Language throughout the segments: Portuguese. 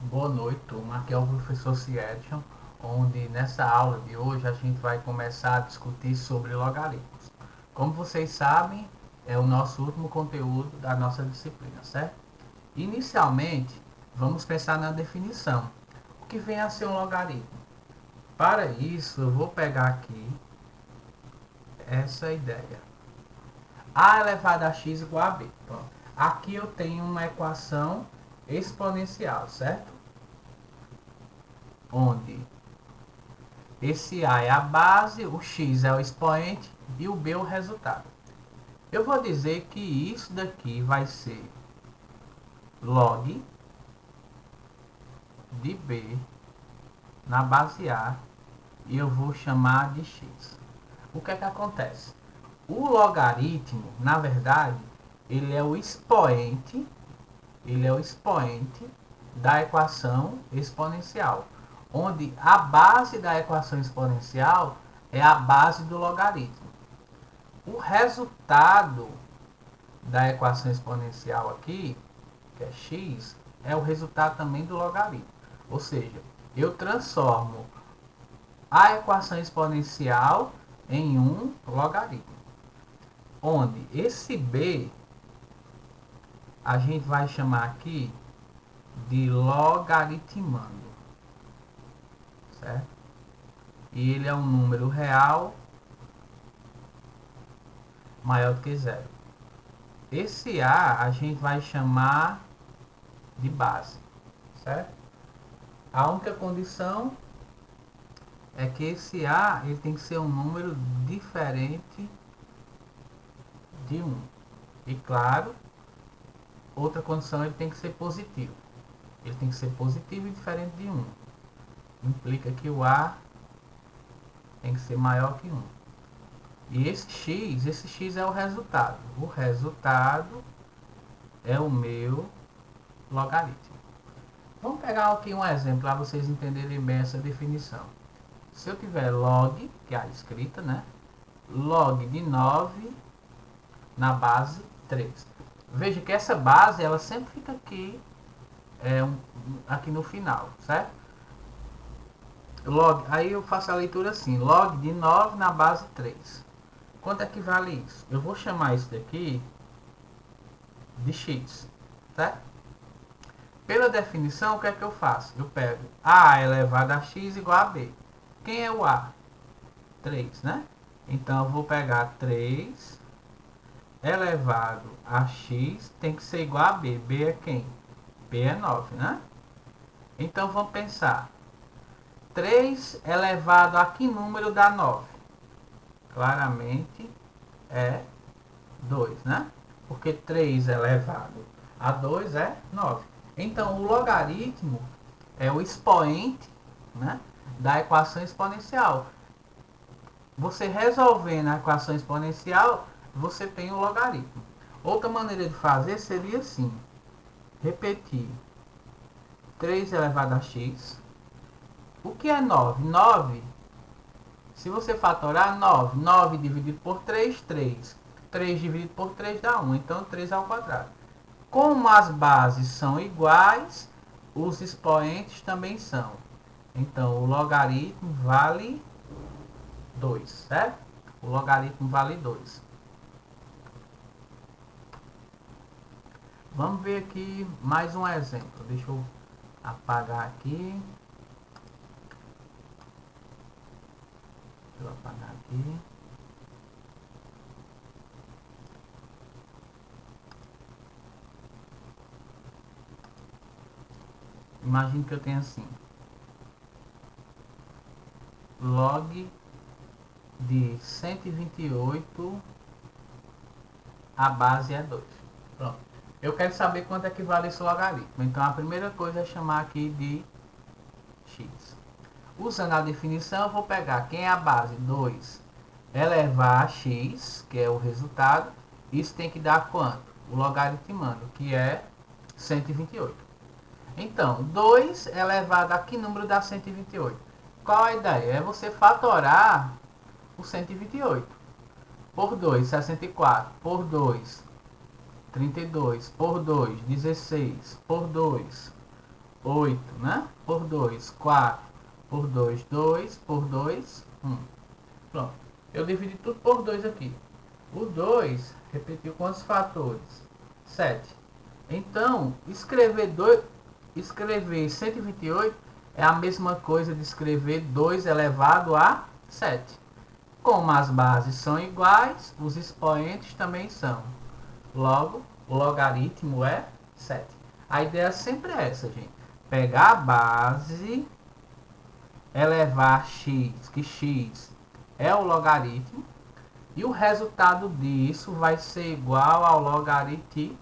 Boa noite, turma. Aqui é o professor Ciedson, onde nessa aula de hoje a gente vai começar a discutir sobre logaritmos. Como vocês sabem, é o nosso último conteúdo da nossa disciplina, certo? Inicialmente, vamos pensar na definição. O que vem a ser um logaritmo? Para isso, eu vou pegar aqui essa ideia. A elevado a x igual a b. Pronto. Aqui eu tenho uma equação exponencial, certo? Onde esse A é a base, o X é o expoente e o B é o resultado. Eu vou dizer que isso daqui vai ser log de B na base A e eu vou chamar de X. O que é que acontece? O logaritmo, na verdade, ele é o expoente da equação exponencial, onde a base da equação exponencial é a base do logaritmo. O resultado da equação exponencial aqui, que é x, é o resultado também do logaritmo. Ou seja, eu transformo a equação exponencial em um logaritmo, onde esse b a gente vai chamar aqui de logaritmando, certo? E ele é um número real maior do que zero. Esse a gente vai chamar de base, certo? A única condição é que esse A ele tem que ser um número diferente de 1. E claro, outra condição ele tem que ser positivo. Ele tem que ser positivo e diferente de 1. Implica que o A tem que ser maior que 1. E esse X é o resultado. O resultado é o meu logaritmo. Vamos pegar aqui um exemplo para vocês entenderem bem essa definição. Se eu tiver log, que é a escrita, né? Log de 9 na base 3. Veja que essa base ela sempre fica aqui, aqui no final, certo? Log, aí eu faço a leitura assim, log de 9 na base 3. Quanto é que vale isso? Eu vou chamar isso daqui de x, certo? Pela definição, o que é que eu faço? Eu pego a elevado a x igual a b. Quem é o a? 3, né? Então eu vou pegar 3 elevado a x tem que ser igual a b. B é quem? B é 9, né? Então vamos pensar. 3 elevado a que número dá 9? Claramente é 2, né? Porque 3 elevado a 2 é 9. Então o logaritmo é o expoente, né, da equação exponencial. Você resolvendo a equação exponencial, você tem o logaritmo. Outra maneira de fazer seria assim: repetir 3 elevado a x. O que é 9? 9, se você fatorar 9, 9 dividido por 3, 3. 3 dividido por 3 dá 1, então 3 ao quadrado. Como as bases são iguais, os expoentes também são. Então o logaritmo vale 2, certo? O logaritmo vale 2. Vamos ver aqui mais um exemplo. Deixa eu apagar aqui. Deixa eu apagar aqui. Imagine que eu tenho assim. Log de 128, a base é 2. Pronto. Eu quero saber quanto é que vale esse logaritmo. Então a primeira coisa é chamar aqui de x. Usando a definição, eu vou pegar quem é a base? 2 elevar a x, que é o resultado. Isso tem que dar quanto? O logaritmando, que é 128. Então, 2 elevado a que número dá 128? Qual a ideia? É você fatorar o 128. Por 2, 64. Por 2, 32. Por 2, 16. Por 2, 8, né? Por 2, 4. Por 2, 2. Por 2, 1. Pronto. Eu dividi tudo por 2 aqui. O 2 repetiu quantos fatores? 7. Então, escrever 128 é a mesma coisa de escrever 2 elevado a 7. Como as bases são iguais, os expoentes também são. Logo, o logaritmo é 7. A ideia sempre é essa, gente. Pegar a base, elevar x, que x é o logaritmo, e o resultado disso vai ser igual ao logaritmo.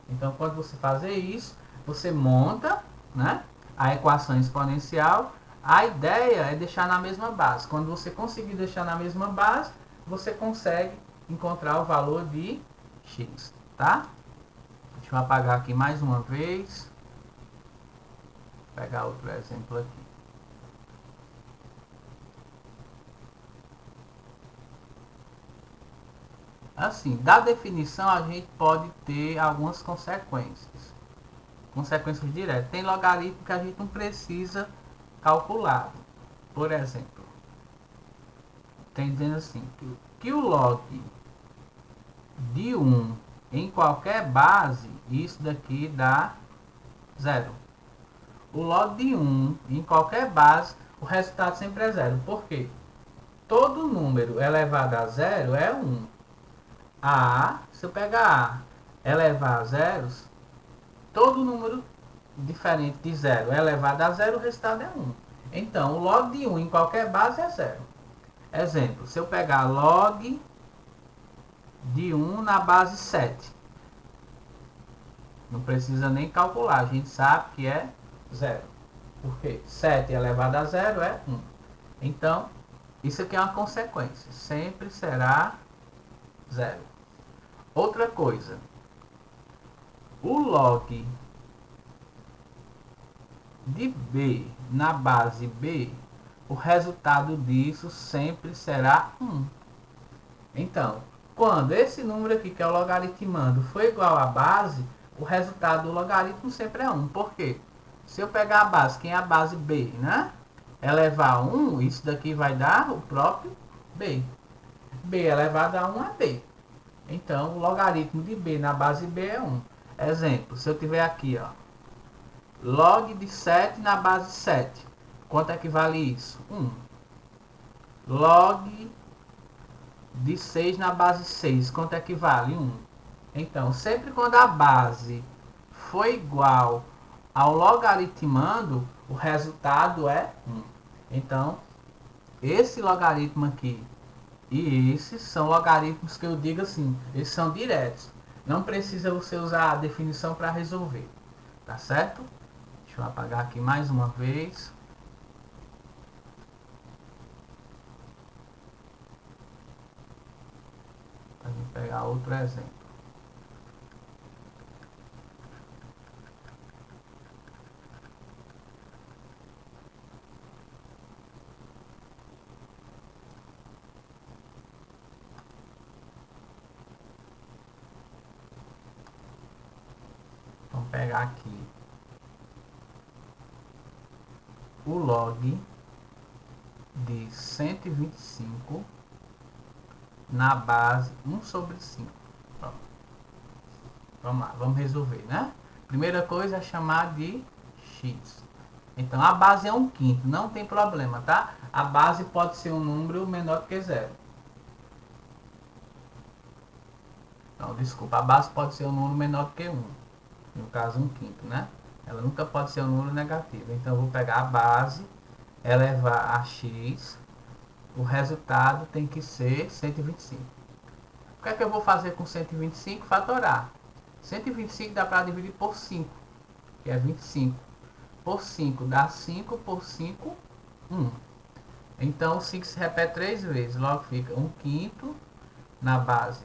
Então, quando você fazer isso, você monta, né, a equação exponencial. A ideia é deixar na mesma base. Quando você conseguir deixar na mesma base, você consegue encontrar o valor de x, tá? Deixa eu apagar aqui mais uma vez. Vou pegar outro exemplo aqui. Assim, da definição a gente pode ter algumas consequências. Consequências diretas. Tem logaritmo que a gente não precisa calcular. Por exemplo, tem dizendo assim, que o log de 1 em qualquer base, isso daqui dá 0. O log de 1 em qualquer base, o resultado sempre é 0. Por quê? Todo número elevado a 0 é 1. Se eu pegar A elevar a zeros, todo número diferente de 0 elevado a 0, o resultado é 1. Então, o log de 1 em qualquer base é 0. Exemplo, se eu pegar log de 1 na base 7, não precisa nem calcular, a gente sabe que é 0. Porque 7 elevado a 0 é 1. Então, isso aqui é uma consequência. Sempre será 0. Outra coisa. O log de B na base B, o resultado disso sempre será 1. Então, quando esse número aqui, que é o logaritmando, for igual à base, o resultado do logaritmo sempre é 1. Por quê? Se eu pegar a base, que é a base B, né? Elevar a 1, isso daqui vai dar o próprio B. B elevado a 1 é B. Então, o logaritmo de B na base B é 1. Exemplo, se eu tiver aqui, ó, log de 7 na base 7. Quanto equivale isso? 1. Log de 6 na base 6. Quanto equivale? 1. Então, sempre quando a base for igual ao logaritmando, o resultado é 1. Então, esse logaritmo aqui e esses são logaritmos que eu digo assim, eles são diretos. Não precisa você usar a definição para resolver. Tá certo? Deixa eu apagar aqui mais uma vez. Para pegar outro exemplo. Vamos pegar aqui o log de 125 na base 1 sobre 5. Pronto. Vamos lá, vamos resolver, né? Primeira coisa é chamar de x. Então, a base é 1/5, não tem problema, tá? A base pode ser um número menor do que 0. Não, desculpa, a base pode ser um número menor do que 1. No caso, 1/5, né? Ela nunca pode ser um número negativo. Então, eu vou pegar a base, elevar a x, o resultado tem que ser 125. O que é que eu vou fazer com 125? Fatorar. 125 dá para dividir por 5, que é 25. Por 5 dá 5, por 5, 1. Então, 5 se repete 3 vezes, logo fica 1/5 na base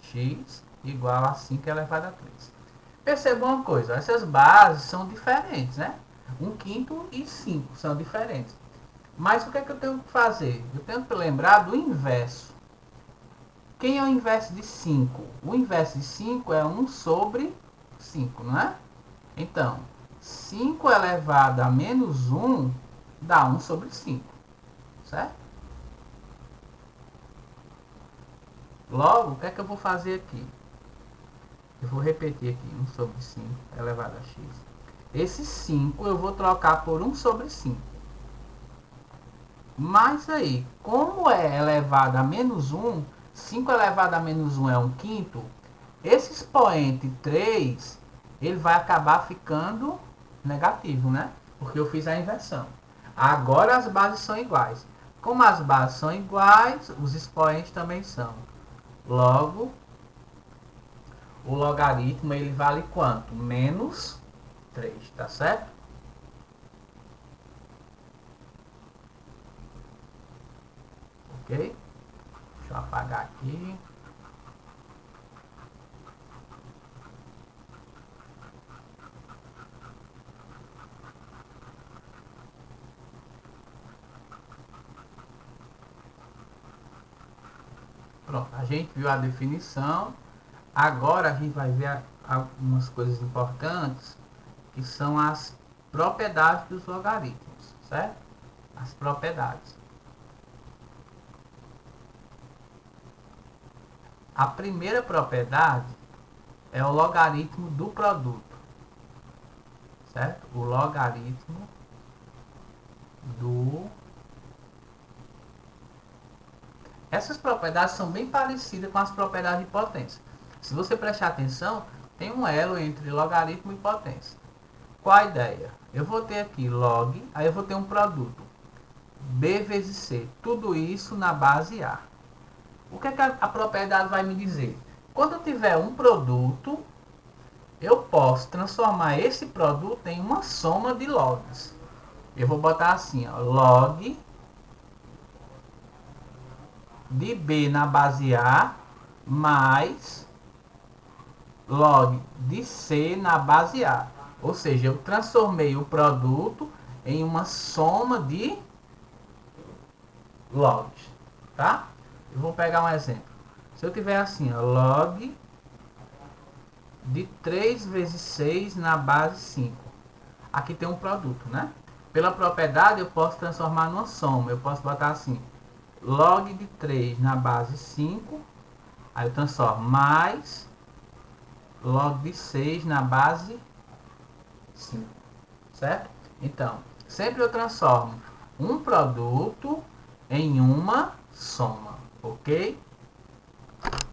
x igual a 5 elevado a 3. Perceba uma coisa, essas bases são diferentes, né? 1/5 e 5 são diferentes. Mas o que é que eu tenho que fazer? Eu tenho que lembrar do inverso. Quem é o inverso de 5? O inverso de 5 é 1 sobre 5, não é? Então, 5 elevado a menos 1 dá 1 sobre 5, certo? Logo, o que é que eu vou fazer aqui? Eu vou repetir aqui, 1 sobre 5 elevado a x. Esse 5 eu vou trocar por 1 sobre 5. Mas aí, como é elevado a menos 1, 5 elevado a menos 1 é 1/5, esse expoente 3, ele vai acabar ficando negativo, né? Porque eu fiz a inversão. Agora as bases são iguais. Como as bases são iguais, os expoentes também são. Logo, o logaritmo ele vale quanto? Menos 3, tá certo? Ok? Deixa eu apagar aqui. Pronto, a gente viu a definição. Agora a gente vai ver algumas coisas importantes, que são as propriedades dos logaritmos, certo? As propriedades. A primeira propriedade é o logaritmo do produto, certo? O logaritmo do... Essas propriedades são bem parecidas com as propriedades de potência. Se você prestar atenção, tem um elo entre logaritmo e potência. Qual a ideia? Eu vou ter aqui log, aí eu vou ter um produto, B vezes C. Tudo isso na base A. O que é que a propriedade vai me dizer? Quando eu tiver um produto, eu posso transformar esse produto em uma soma de logs. Eu vou botar assim, ó, log de B na base A mais log de C na base A. Ou seja, eu transformei o produto em uma soma de logs, tá? Eu vou pegar um exemplo. Se eu tiver assim, ó, log de 3 vezes 6 na base 5. Aqui tem um produto, né? Pela propriedade, eu posso transformar numa soma. Eu posso botar assim, log de 3 na base 5. Aí eu transformo mais log de 6 na base 5. Certo? Então, sempre eu transformo um produto em uma soma. Ok?